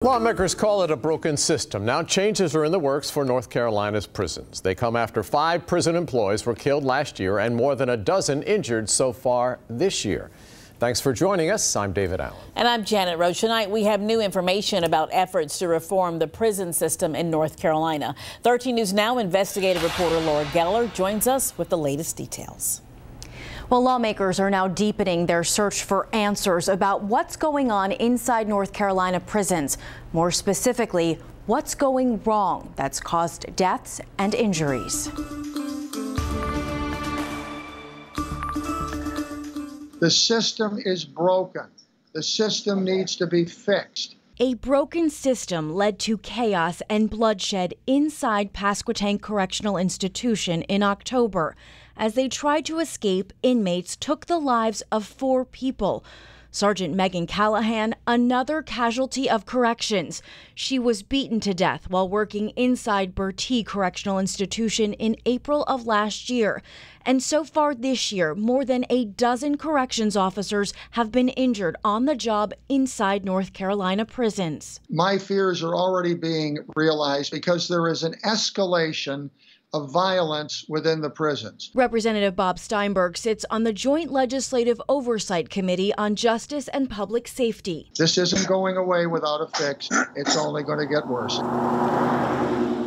Lawmakers call it a broken system. Now changes are in the works for North Carolina's prisons. They come after 5 prison employees were killed last year and more than a dozen injured so far this year. Thanks for joining us. I'm David Allen. And I'm Janet Roach. Tonight we have new information about efforts to reform the prison system in North Carolina. 13 News Now investigative reporter Laura Geller joins us with the latest details. Well, lawmakers are now deepening their search for answers about what's going on inside North Carolina prisons. More specifically, what's going wrong that's caused deaths and injuries. The system is broken. The system needs to be fixed. A broken system led to chaos and bloodshed inside Pasquotank Correctional Institution in October. As they tried to escape, inmates took the lives of 4 people. Sergeant Megan Callahan, another casualty of corrections. She was beaten to death while working inside Bertie Correctional Institution in April of last year. And so far this year, more than a dozen corrections officers have been injured on the job inside North Carolina prisons. My fears are already being realized because there is an escalation of violence within the prisons. Representative Bob Steinberg sits on the Joint Legislative Oversight Committee on Justice and Public Safety. This isn't going away without a fix. It's only going to get worse.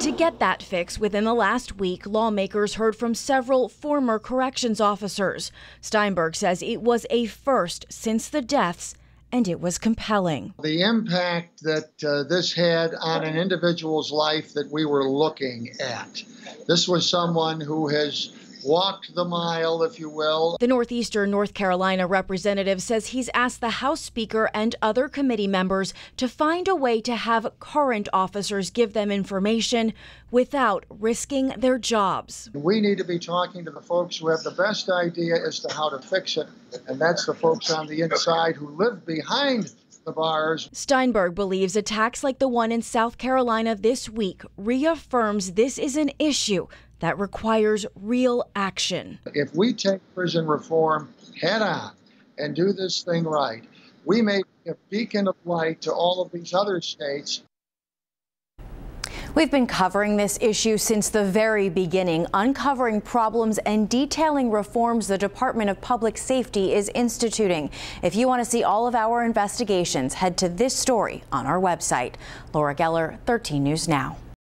To get that fix, within the last week, lawmakers heard from several former corrections officers. Steinberg says it was a first since the deaths, and it was compelling. The impact that this had on an individual's life that we were looking at. This was someone who has walked the mile, if you will. The Northeastern North Carolina representative says he's asked the House Speaker and other committee members to find a way to have current officers give them information without risking their jobs. We need to be talking to the folks who have the best idea as to how to fix it, and that's the folks on the inside who live behind the bars. Steinberg believes attacks like the one in South Carolina this week reaffirms this is an issue that requires real action. If we take prison reform head on and do this thing right, we may be a beacon of light to all of these other states. We've been covering this issue since the very beginning, uncovering problems and detailing reforms the Department of Public Safety is instituting. If you want to see all of our investigations, head to this story on our website. Laura Geller, 13 News Now.